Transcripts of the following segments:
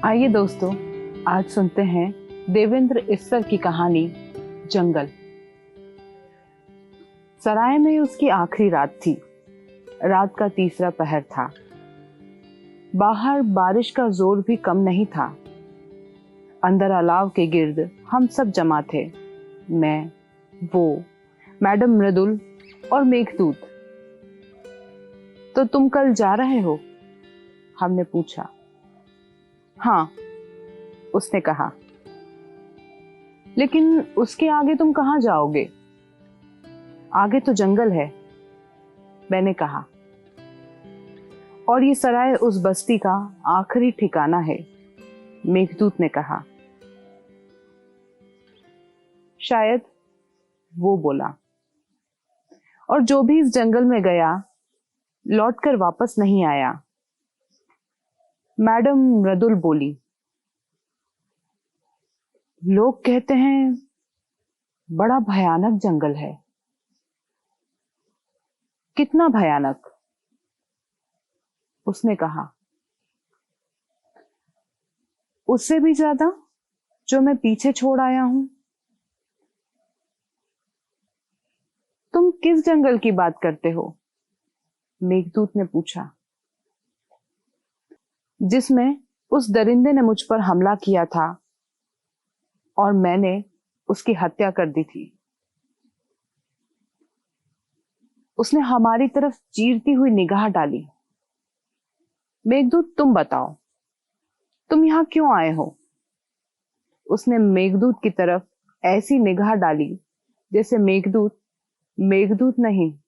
आइए दोस्तों, आज सुनते हैं देवेंद्र इस्सर की कहानी जंगल। सराय में उसकी आखिरी रात थी। रात का तीसरा पहर था। बाहर बारिश का जोर भी कम नहीं था। अंदर अलाव के गिर्द हम सब जमा थे। मैं, वो, मैडम मृदुल और मेघदूत। तो तुम कल जा रहे हो? हमने पूछा। हाँ, उसने कहा। लेकिन उसके आगे तुम कहाँ जाओगे? आगे तो जंगल है, मैंने कहा। और ये सराय उस बस्ती का आखिरी ठिकाना है, मेघदूत ने कहा। शायद, वो बोला। और जो भी इस जंगल में गया लौटकर वापस नहीं आया। मैडम मृदुल बोली। लोग कहते हैं बड़ा भयानक जंगल है। कितना भयानक? उसने कहा। उससे भी ज्यादा जो मैं पीछे छोड़ आया हूं। तुम किस जंगल की बात करते हो? मेघदूत ने पूछा। जिसमें उस दरिंदे ने मुझ पर हमला किया था और मैंने उसकी हत्या कर दी थी। उसने हमारी तरफ चीरती हुई निगाह डाली। मेघदूत, तुम बताओ, तुम यहां क्यों आए हो? उसने मेघदूत की तरफ ऐसी निगाह डाली जैसे मेघदूत मेघदूत नहीं,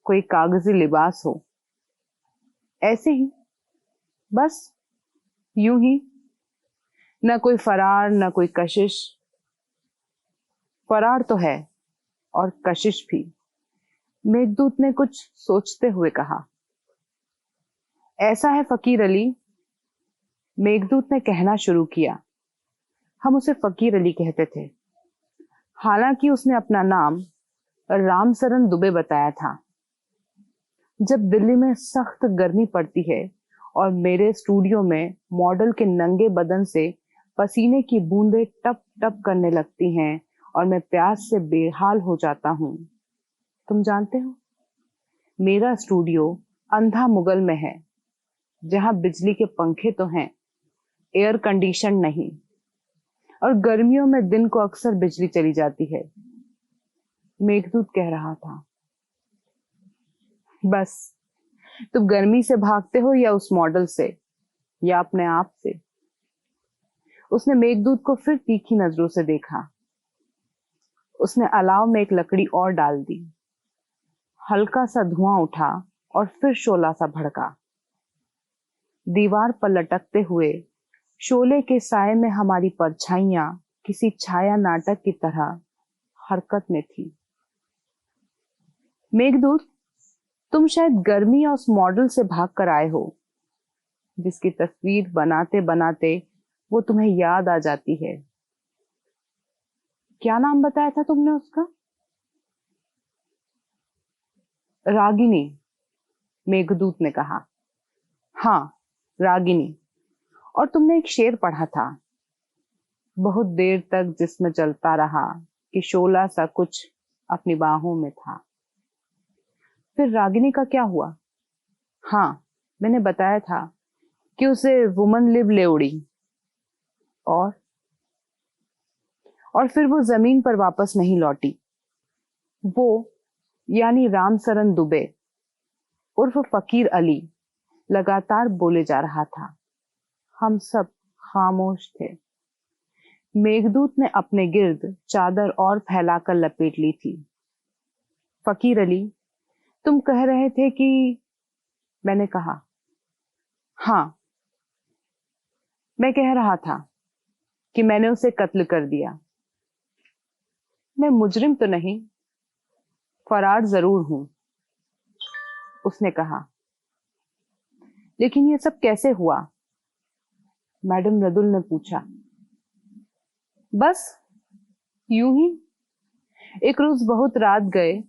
कोई कागजी लिबास हो। ऐसे ही, बस यूं ही। न कोई फरार, न कोई कशिश। फरार तो है और कशिश भी, मेघदूत ने कुछ सोचते हुए कहा। ऐसा है फकीर अली, मेघदूत ने कहना शुरू किया। हम उसे फकीर अली कहते थे, हालांकि उसने अपना नाम रामसरन दुबे बताया था। जब दिल्ली में सख्त गर्मी पड़ती है और मेरे स्टूडियो में मॉडल के नंगे बदन से पसीने की बूंदें टप टप करने लगती हैं और मैं प्यास से बेहाल हो जाता हूँ। तुम जानते हो, मेरा स्टूडियो अंधा मुगल में है, जहां बिजली के पंखे तो हैं, एयर कंडीशन नहीं। और गर्मियों में दिन को अक्सर बिजली चली जाती है। मेघदूत कह रहा था। बस, तुम गर्मी से भागते हो या उस मॉडल से, या अपने आप से? उसने मेघदूत को फिर तीखी नजरों से देखा। उसने अलाव में एक लकड़ी और डाल दी। हल्का सा धुआं उठा और फिर शोला सा भड़का। दीवार पर लटकते हुए शोले के साए में हमारी परछाइयां किसी छाया नाटक की तरह हरकत में थी। मेघदूत, तुम शायद गर्मी और उस मॉडल से भाग कर आए हो, जिसकी तस्वीर बनाते बनाते वो तुम्हें याद आ जाती है। क्या नाम बताया था तुमने उसका? रागिनी, मेघदूत ने कहा। हाँ, रागिनी। और तुमने एक शेर पढ़ा था, बहुत देर तक जिसमें चलता रहा कि शोला सा कुछ अपनी बाहों में था। फिर रागिनी का क्या हुआ? हाँ, मैंने बताया था कि उसे वुमन लिव ले उड़ी। और फिर वो जमीन पर वापस नहीं लौटी। वो, यानी रामसरन दुबे उर्फ फकीर अली, लगातार बोले जा रहा था। हम सब खामोश थे। मेघदूत ने अपने गिर्द चादर और फैलाकर लपेट ली थी। फकीर अली, तुम कह रहे थे कि? मैंने कहा। हाँ, मैं कह रहा था कि मैंने उसे कत्ल कर दिया। मैं मुजरिम तो नहीं, फरार जरूर हूं, उसने कहा। लेकिन ये सब कैसे हुआ? मैडम मृदुल ने पूछा। बस यूं ही। एक रोज बहुत रात गए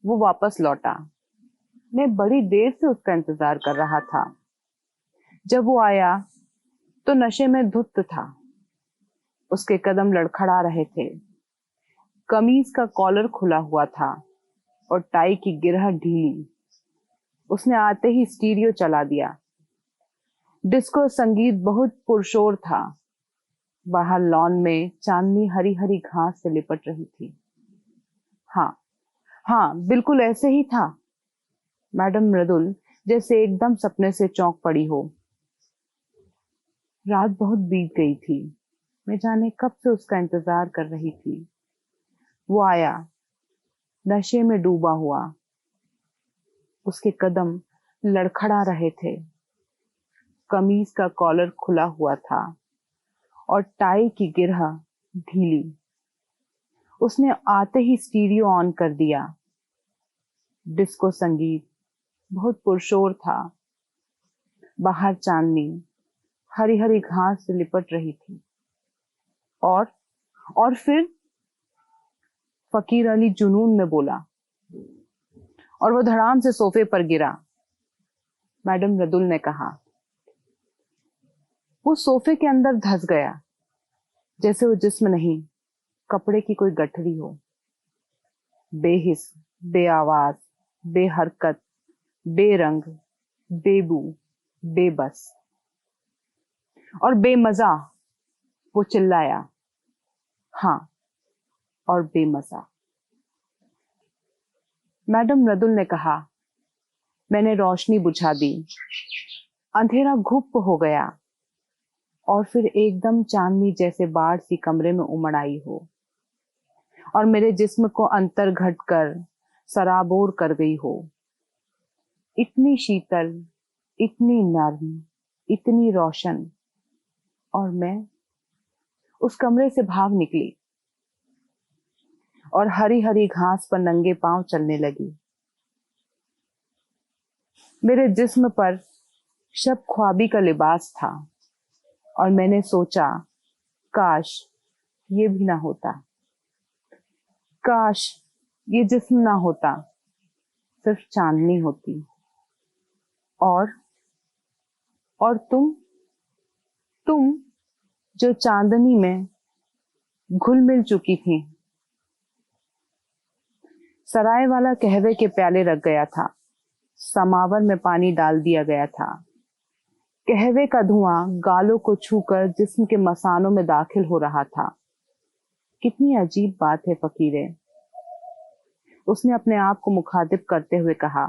वो वापस लौटा। मैं बड़ी देर से उसका इंतजार कर रहा था। जब वो आया तो नशे में धुत था। उसके कदम लड़खड़ा रहे थे। कमीज का कॉलर खुला हुआ था और टाई की गिरह ढीली। उसने आते ही स्टीरियो चला दिया। डिस्को संगीत बहुत पुरशोर था। बाहर लॉन में चांदनी हरी हरी घास से लिपट रही थी। हाँ, हाँ, बिल्कुल ऐसे ही था। मैडम मृदुल जैसे एकदम सपने से चौंक पड़ी हो। रात बहुत बीत गई थी। मैं जाने कब से उसका इंतजार कर रही थी। वो आया, नशे में डूबा हुआ। उसके कदम लड़खड़ा रहे थे। कमीज का कॉलर खुला हुआ था और टाई की गिरह ढीली। उसने आते ही स्टीरियो ऑन कर दिया। डिस्को संगीत बहुत पुरशोर था। बाहर चांदनी हरी हरी घास से लिपट रही थी। और और फिर फकीर अली जुनून में बोला और वो धड़ाम से सोफे पर गिरा। मैडम रदुल ने कहा। वो सोफे के अंदर धंस गया, जैसे वो जिस्म नहीं, कपड़े की कोई गठरी हो। बेहिस, बेआवाज, बेहरकत, बेरंग, बेबू, बेबस और बेमजा। वो चिल्लाया। हाँ, और बेमजा। मैडम रदुल ने कहा। मैंने रोशनी बुझा दी। अंधेरा घुप हो गया और फिर एकदम चांदनी जैसे बाढ़ सी कमरे में उमड़ आई हो और मेरे जिस्म को अंतर घट कर सराबोर कर गई हो। इतनी शीतल, इतनी नर्म, इतनी रोशन। और मैं उस कमरे से भाग निकली और हरी हरी घास पर नंगे पांव चलने लगी। मेरे जिस्म पर शब ख्वाबी का लिबास था और मैंने सोचा, काश ये भी ना होता। काश ये जिस्म ना होता, सिर्फ चांदनी होती। और और तुम जो चांदनी में घुल मिल चुकी थी। सराय वाला कहवे के प्याले रख गया था। समावर में पानी डाल दिया गया था। कहवे का धुआं गालों को छूकर जिस्म के मसानों में दाखिल हो रहा था। कितनी अजीब बात है फकीरे, उसने अपने आप को मुखातिब करते हुए कहा।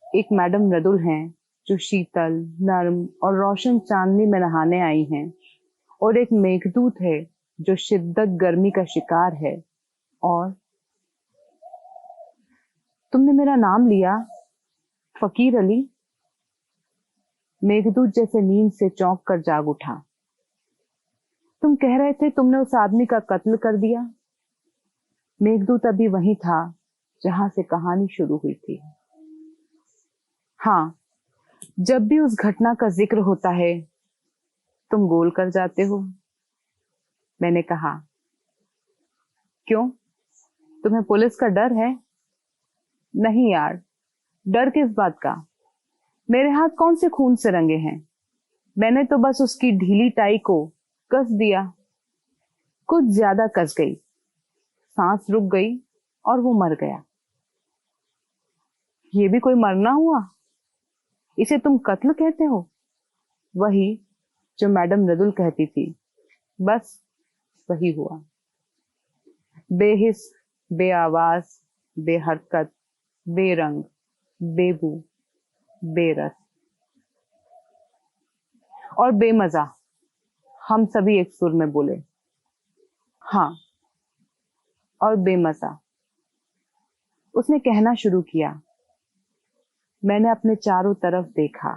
एक मैडम मृदुल हैं जो शीतल, नर्म और रोशन चांदनी में नहाने आई हैं, और एक मेघदूत है जो शिद्दत गर्मी का शिकार है। और तुमने मेरा नाम लिया, फकीर अली। मेघदूत जैसे नींद से चौंक कर जाग उठा। तुम कह रहे थे तुमने उस आदमी का कत्ल कर दिया। मेघदूत अभी वहीं था जहां से कहानी शुरू हुई थी। हाँ, जब भी उस घटना का जिक्र होता है तुम गोल कर जाते हो। मैंने कहा। क्यों, तुम्हें पुलिस का डर है? नहीं यार, डर किस बात का? मेरे हाथ कौन से खून से रंगे हैं? मैंने तो बस उसकी ढीली टाई को कस दिया। कुछ ज्यादा कस गई, सांस रुक गई और वो मर गया। ये भी कोई मरना हुआ? इसे तुम कत्ल कहते हो? वही जो मैडम मृदुल कहती थी, बस वही हुआ। बेहिस, बेआवाज, बेहरकत, बेरंग, बेबू, बेरस और बेमजा। हम सभी एक सुर में बोले। हाँ, और बेमजा। उसने कहना शुरू किया। मैंने अपने चारों तरफ देखा।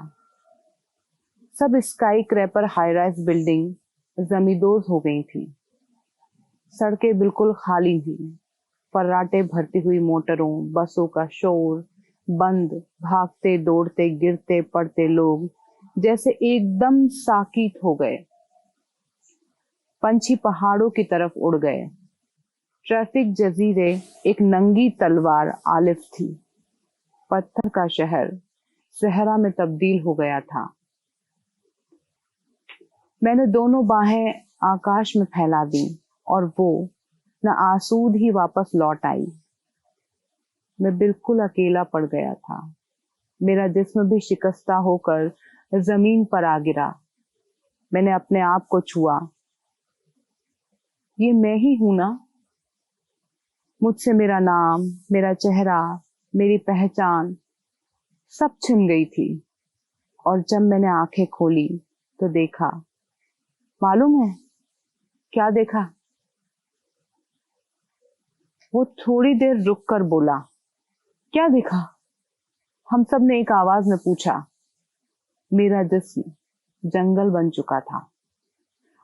सब sky crapper high rise building जमींदोज हो गई थी। सड़कें बिल्कुल खाली थी। फर्राटे भरती हुई मोटरों, बसों का शोर, बंद, भागते दौड़ते गिरते पड़ते लोग जैसे एकदम साकित हो गए। पंछी पहाड़ों की तरफ उड़ गए। ट्रैफिक जजीरे एक नंगी तलवार आलिफ थी। पत्थर का शहर सहरा में तब्दील हो गया था। मैंने दोनों बाहें आकाश में फैला दी और वो न आसूद ही वापस लौट आई। मैं बिल्कुल अकेला पड़ गया था। मेरा जिस्म भी शिकस्ता होकर जमीन पर आ गिरा। मैंने अपने आप को छुआ। ये मैं ही हूं ना? मुझसे मेरा नाम, मेरा चेहरा, मेरी पहचान सब छिन गई थी। और जब मैंने आंखें खोली तो देखा, मालूम है क्या देखा? वो थोड़ी देर रुक कर बोला, क्या देखा? हम सब ने एक आवाज में पूछा। मेरा जिस्म जंगल बन चुका था।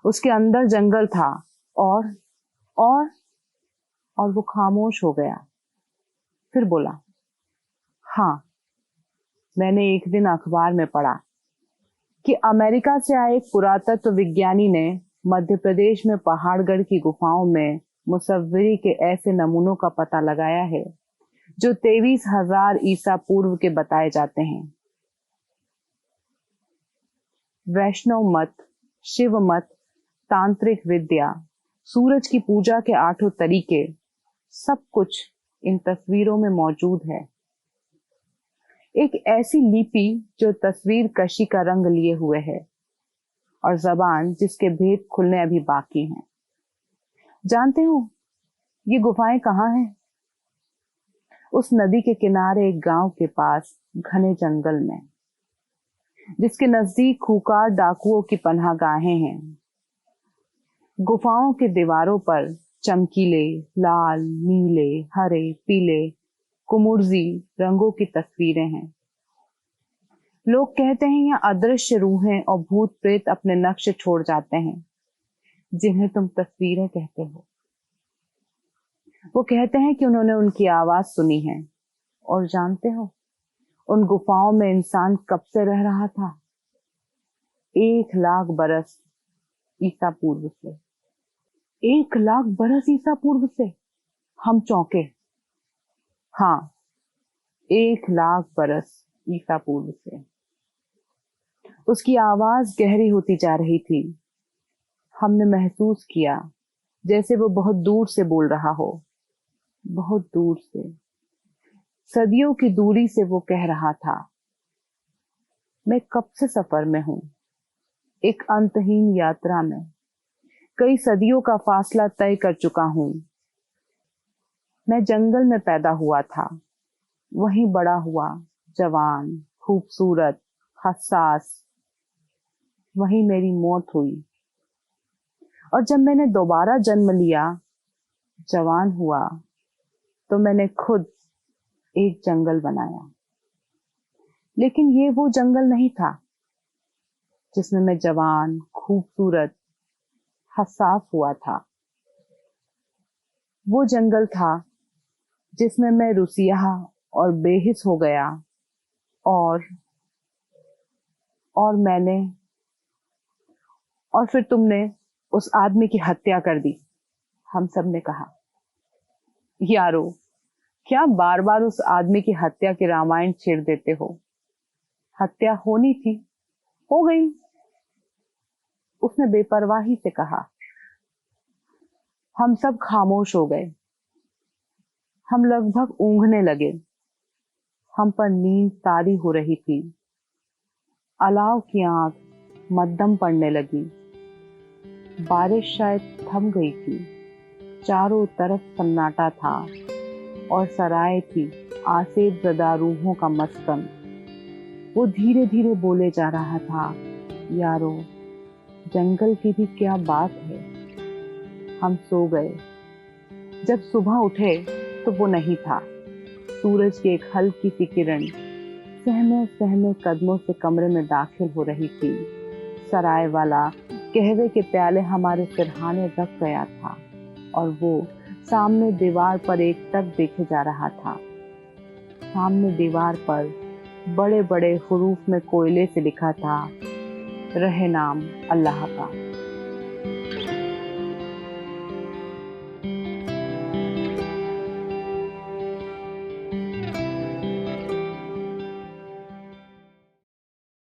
उसके अंदर जंगल था और और और वो खामोश हो गया। फिर बोला, हाँ, मैंने एक दिन अखबार में पढ़ा कि अमेरिका से आए एक पुरातत्व विज्ञानी ने मध्य प्रदेश में पहाड़गढ़ की गुफाओं में मुसव्विरी के ऐसे नमूनों का पता लगाया है जो 23,000 ईसा पूर्व के बताए जाते हैं। वैष्णव मत, शिव मत, तांत्रिक विद्या, सूरज की पूजा के 8 तरीके, सब कुछ इन तस्वीरों में मौजूद है। एक ऐसी लिपि जो तस्वीर कशी का रंग लिए हुए है और जबान जिसके भेद खुलने अभी बाकी हैं। जानते हो ये गुफाएं कहाँ हैं? उस नदी के किनारे एक गांव के पास घने जंगल में, जिसके नजदीक खूंखार डाकुओं की पनाहगाहें हैं। गुफाओं के दीवारों पर चमकीले लाल, नीले, हरे, पीले, कुमुर्जी रंगों की तस्वीरें हैं। लोग कहते हैं यहाँ अदृश्य रूहें और भूत प्रेत अपने नक्श छोड़ जाते हैं, जिन्हें तुम तस्वीरें कहते हो। वो कहते हैं कि उन्होंने उनकी आवाज सुनी है। और जानते हो उन गुफाओं में इंसान कब से रह रहा था? 1,00,000 बरस ईसा पूर्व से। 1,00,000 बरस ईसा पूर्व से। हम चौंके। हाँ, 1,00,000 बरस ईसा पूर्व से। उसकी आवाज गहरी होती जा रही थी। हमने महसूस किया जैसे वो बहुत दूर से बोल रहा हो, बहुत दूर से। सदियों की दूरी से वो कह रहा था, मैं कब से सफर में हूं, एक अंतहीन यात्रा में। कई सदियों का फासला तय कर चुका हूं। मैं जंगल में पैदा हुआ था, वहीं बड़ा हुआ, जवान, खूबसूरत, हसास। वहीं मेरी मौत हुई। और जब मैंने दोबारा जन्म लिया, जवान हुआ, तो मैंने खुद एक जंगल बनाया। लेकिन ये वो जंगल नहीं था जिसमें मैं जवान, खूबसूरत, हसास हुआ था। वो जंगल था जिसमें मैं रुसिया और बेहिस हो गया और मैंने और फिर तुमने उस आदमी की हत्या कर दी। हम सब ने कहा, यारो, क्या बार बार उस आदमी की हत्या के रामायण छेड़ देते हो? हत्या होनी थी, हो गई। उसने बेपरवाही से कहा। हम सब खामोश हो गए। हम लगभग ऊँघने लगे। हम पर नींद तारी हो रही थी। अलाव की आंख मध्यम पड़ने लगी। बारिश शायद थम गई थी। चारों तरफ सन्नाटा था और सराय थी आसेब ज़दा रूहों का मस्कन। वो धीरे धीरे बोले जा रहा था, यारो, जंगल की भी क्या बात है। हम सो गए। जब सुबह उठे तो वो नहीं था। सूरज की एक हल्की सी किरण सहमे सहमे कदमों से कमरे में दाखिल हो रही थी। सराय वाला कहवे के प्याले हमारे सिरहाने रख गया था और वो सामने दीवार पर एक तक देखे जा रहा था। सामने दीवार पर बड़े बड़े हुरूफ में कोयले से लिखा था, रहे नाम अल्लाह का।